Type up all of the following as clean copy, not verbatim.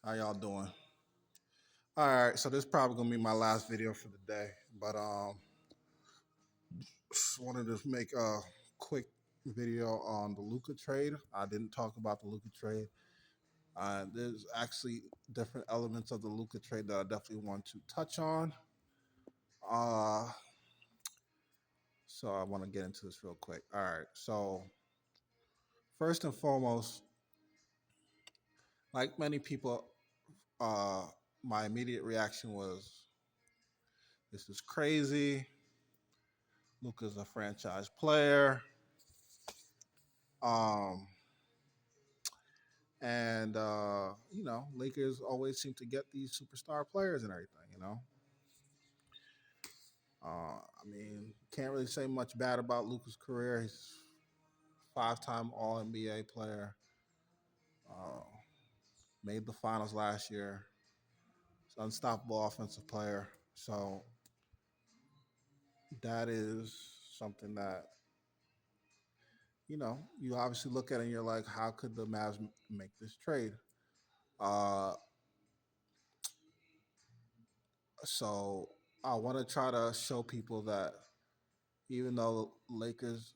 How y'all doing? All right, so this is probably gonna be my last video for the day, but just wanted to make a quick video on the Luka trade. I didn't talk about the Luka trade. There's actually different elements of the Luka trade that I definitely want to touch on. Uh, so I want to get into this real quick. All right, so first and foremost, like many people, uh, my immediate reaction was, "This is crazy. Luka's a franchise player." Um, and Lakers always seem to get these superstar players and everything. I mean, can't really say much bad about Luka's career. He's five-time All NBA player. Uh, Made the finals last year. He's an unstoppable offensive player. So that is something that you obviously look at it and you're like, how could the Mavs make this trade? Uh, so I want to try to show people that even though Lakers,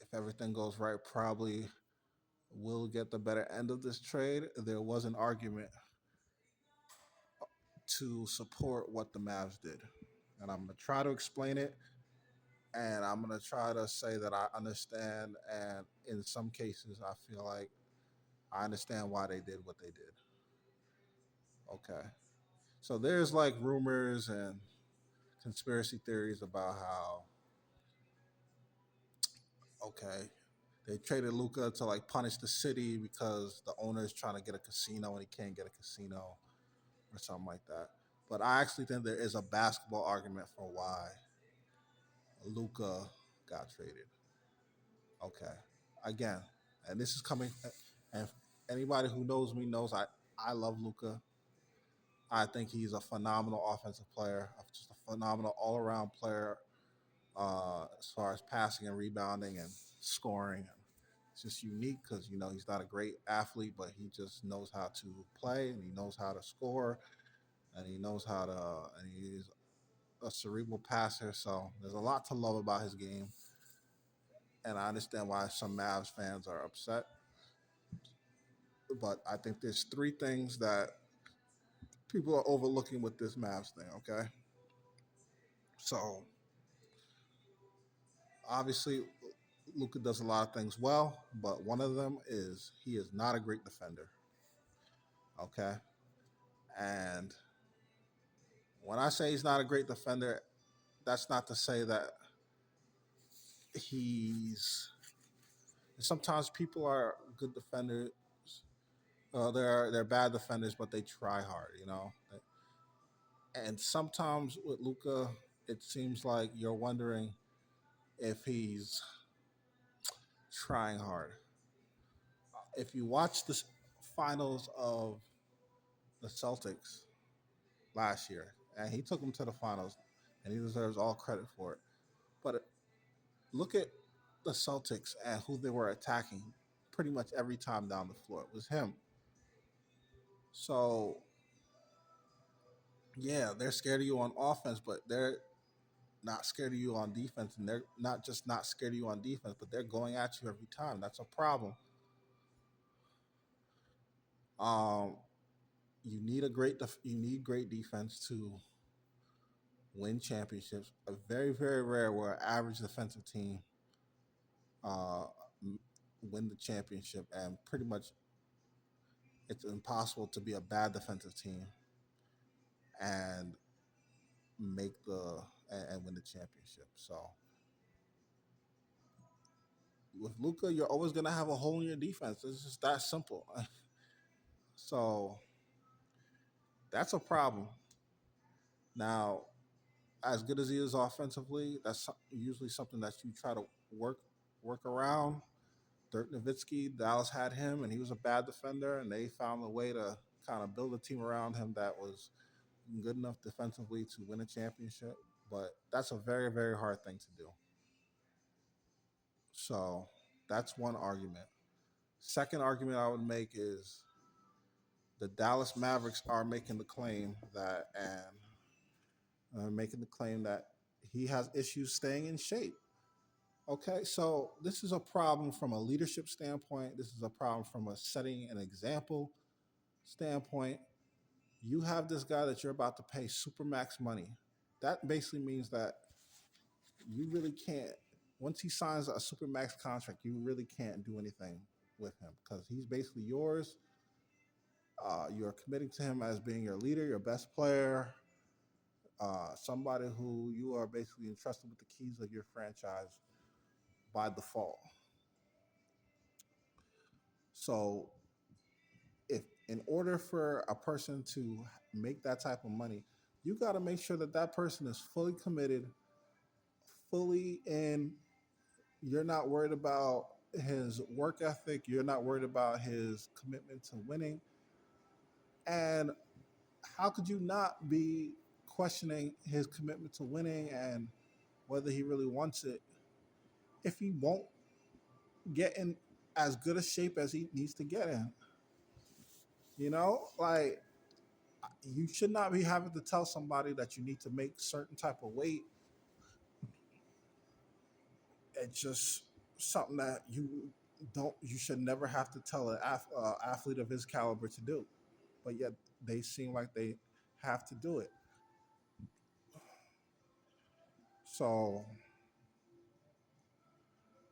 if everything goes right, probably will get the better end of this trade, there was an argument to support what the Mavs did. And I'm going to try to explain it. And I'm going to try to say that I understand. And in some cases, I feel like I understand why they did what they did. Okay. So there's like rumors and conspiracy theories about how, okay, they traded Luka to like punish the city because the owner is trying to get a casino and he can't get a casino or something like that. But I actually think there is a basketball argument for why Luka got traded. Okay, again, and this is coming. And anybody who knows me knows I love Luka. I think he's a phenomenal offensive player, just a phenomenal all around player as far as passing and rebounding and scoring. It's just unique because he's not a great athlete, but he just knows how to play and he knows how to score and he knows how to and he's a cerebral passer. So there's a lot to love about his game, and I understand why some Mavs fans are upset. But I think there's three things that people are overlooking with this Mavs thing. Okay, so obviously Luka does a lot of things well, but one of them is he is not a great defender. Okay, and when I say he's not a great defender, that's not to say that he's. Sometimes people are good defenders. They're bad defenders, but they try hard. And sometimes with Luka, it seems like you're wondering if he's trying hard. If you watch the finals of the Celtics last year, and he took them to the finals, and he deserves all credit for it. But look at the Celtics and who they were attacking pretty much every time down the floor. It was him. So, yeah, they're scared of you on offense, but they're not scared of you on defense. And they're not just not scared of you on defense, but they're going at you every time. That's a problem. Um, you need great defense to win championships. A very, very rare where an average defensive team uh, win the championship, and pretty much it's impossible to be a bad defensive team and make and win the championship. So with Luka, you're always gonna have a hole in your defense. It's just that simple. So that's a problem. Now, as good as he is offensively, that's usually something that you try to work around. Dirk Nowitzki, Dallas had him, and he was a bad defender, and they found a way to kind of build a team around him that was good enough defensively to win a championship. But that's a very, very hard thing to do. So that's one argument. Second argument I would make is the Dallas Mavericks are making the claim that and making the claim that he has issues staying in shape. Okay, so this is a problem from a leadership standpoint. This is a problem from a setting an example standpoint. You have this guy that you're about to pay supermax money. That basically means that you really can't. Once he signs a supermax contract, you really can't do anything with him because he's basically yours. You're committing to him as being your leader, your best player, somebody who you are basically entrusted with the keys of your franchise by default. So, if in order for a person to make that type of money, you got to make sure that that person is fully committed, fully in. You're not worried about his work ethic. You're not worried about his commitment to winning. And how could you not be questioning his commitment to winning and whether he really wants it if he won't get in as good a shape as he needs to get in? Like you should not be having to tell somebody that you need to make certain type of weight. It's just something that you should never have to tell an athlete of his caliber to do. But yet they seem like they have to do it. So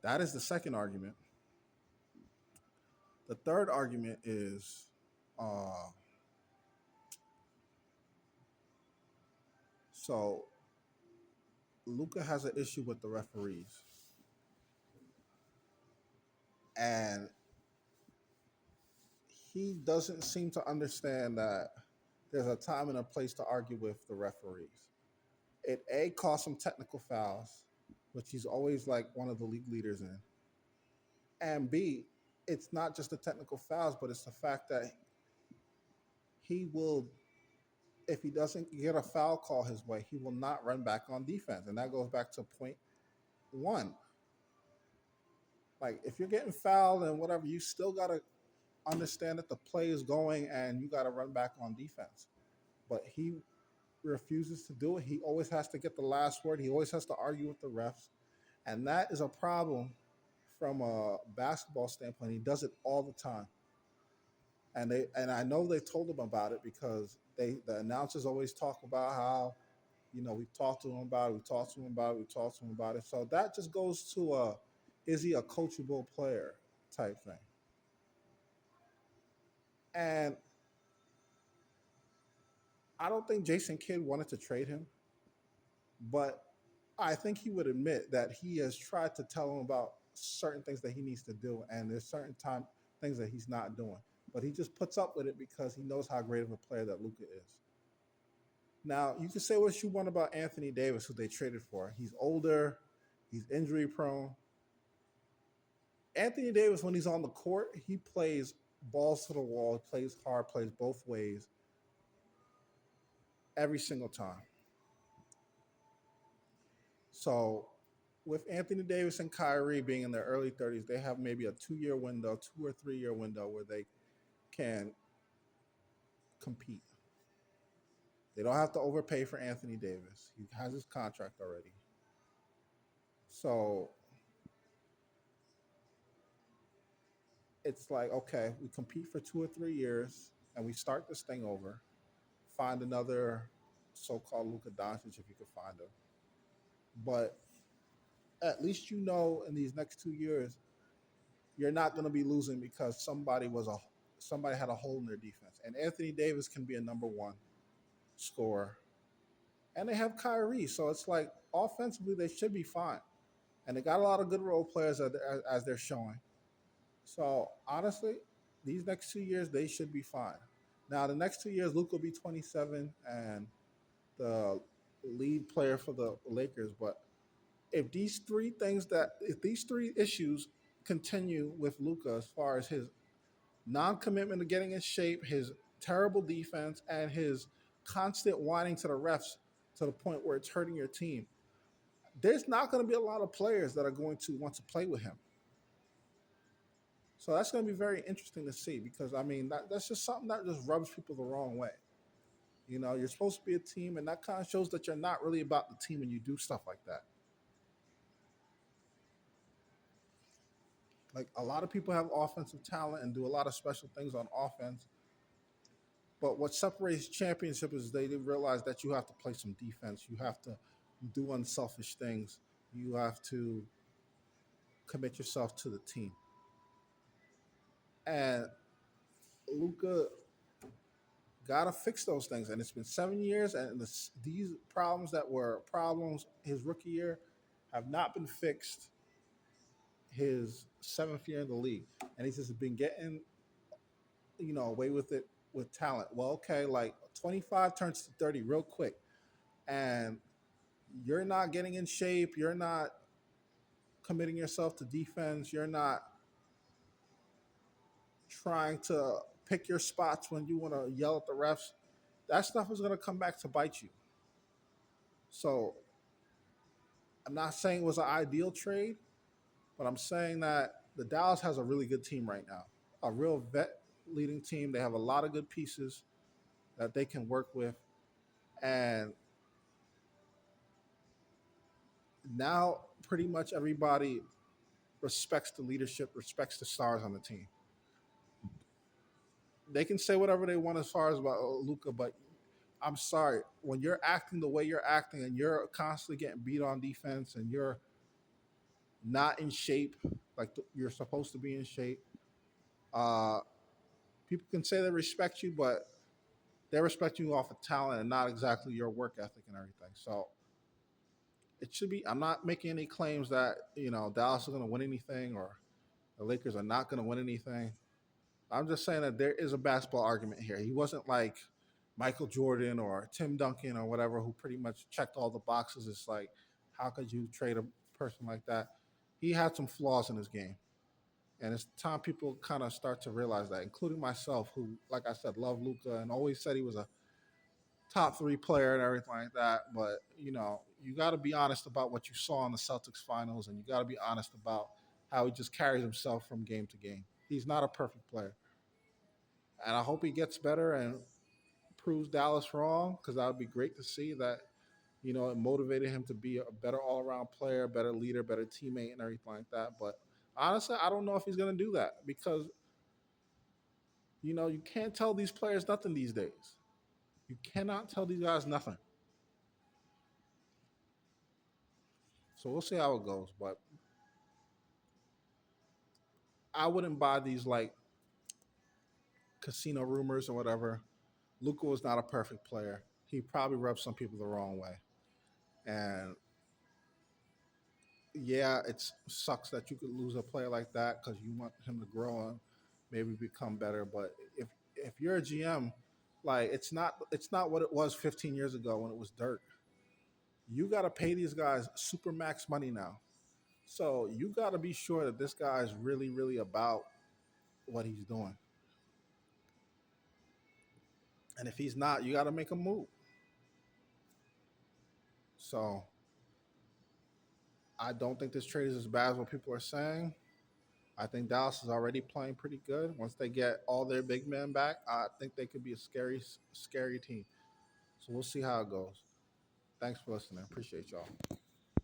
that is the second argument. The third argument is uh, so Luka has an issue with the referees, and he doesn't seem to understand that there's a time and a place to argue with the referees. It A costs him technical fouls, which he's always like one of the league leaders in, and B, it's not just the technical fouls, but it's the fact that he will, if he doesn't get a foul call his way, he will not run back on defense, and that goes back to point one. Like if you're getting fouled and whatever, you still gotta understand that the play is going and you gotta run back on defense. But he refuses to do it. He always has to get the last word. He always has to argue with the refs, and that is a problem from a basketball standpoint. He does it all the time, and I know they told him about it because the announcers always talk about how we talked to him about it, we talked to him about it, we talked to him about it. So that just goes to is he a coachable player type thing. And I don't think Jason Kidd wanted to trade him, but I think he would admit that he has tried to tell him about certain things that he needs to do, and there's certain time things that he's not doing. But he just puts up with it because he knows how great of a player that Luka is. Now, you can say what you want about Anthony Davis, who they traded for. He's older, he's injury prone. Anthony Davis, when he's on the court, he plays balls to the wall, he plays hard, plays both ways every single time. So with Anthony Davis and Kyrie being in their early 30s, they have maybe a 2-year window, 2 or 3 year window where they can compete. They don't have to overpay for Anthony Davis. He has his contract already. So it's like, okay, we compete for 2 or 3 years and we start this thing over. Find another so-called Luka Doncic if you could find him. But at least in these next 2 years, you're not going to be losing because somebody had a hole in their defense. And Anthony Davis can be a number one scorer. And they have Kyrie, so it's like offensively they should be fine. And they got a lot of good role players as they're showing. So honestly, these next 2 years they should be fine. Now the next 2 years, Luka will be 27 and the lead player for the Lakers. But if these three issues continue with Luka as far as his non-commitment to getting in shape, his terrible defense, and his constant whining to the refs to the point where it's hurting your team, there's not going to be a lot of players that are going to want to play with him. So that's going to be very interesting to see because I mean that's just something that just rubs people the wrong way. You know, you're supposed to be a team, and that kind of shows that you're not really about the team when you do stuff like that. Like a lot of people have offensive talent and do a lot of special things on offense, but what separates championship is they realize that you have to play some defense. You have to do unselfish things. You have to commit yourself to the team. And Luca gotta fix those things. And it's been 7 years, and these problems that were problems his rookie year have not been fixed his seventh year in the league. And he's just been getting, away with it with talent. Well, okay, like 25 turns to 30 real quick. And you're not getting in shape. You're not committing yourself to defense. You're not trying to pick your spots when you want to yell at the refs. That stuff is going to come back to bite you. So I'm not saying it was an ideal trade, but I'm saying that the Dallas has a really good team right now, a real vet leading team. They have a lot of good pieces that they can work with. And now pretty much everybody respects the leadership, respects the stars on the team. They can say whatever they want as far as about Luka, but I'm sorry, when you're acting the way you're acting and you're constantly getting beat on defense and you're not in shape like you're supposed to be in shape, uh, people can say they respect you, but they respect you off of talent and not exactly your work ethic and everything. So it should be. I'm not making any claims that Dallas is going to win anything or the Lakers are not going to win anything. I'm just saying that there is a basketball argument here. He wasn't like Michael Jordan or Tim Duncan or whatever, who pretty much checked all the boxes. It's like, how could you trade a person like that? He had some flaws in his game. And it's time people kind of start to realize that, including myself, who, like I said, love Luka and always said he was a top three player and everything like that. But, you got to be honest about what you saw in the Celtics finals, and you got to be honest about how he just carries himself from game to game. He's not a perfect player. And I hope he gets better and proves Dallas wrong because that would be great to see that, it motivated him to be a better all around player, better leader, better teammate, and everything like that. But honestly, I don't know if he's going to do that because, you can't tell these players nothing these days. You cannot tell these guys nothing. So we'll see how it goes. But I wouldn't buy these like casino rumors or whatever. Luka was not a perfect player. He probably rubbed some people the wrong way. And yeah, it sucks that you could lose a player like that because you want him to grow and maybe become better. But if you're a GM, like it's not what it was 15 years ago when it was dirt. You got to pay these guys super max money now. So you got to be sure that this guy is really, really about what he's doing. And if he's not, you got to make a move. So I don't think this trade is as bad as what people are saying. I think Dallas is already playing pretty good. Once they get all their big men back, I think they could be a scary, scary team. So we'll see how it goes. Thanks for listening. Appreciate y'all.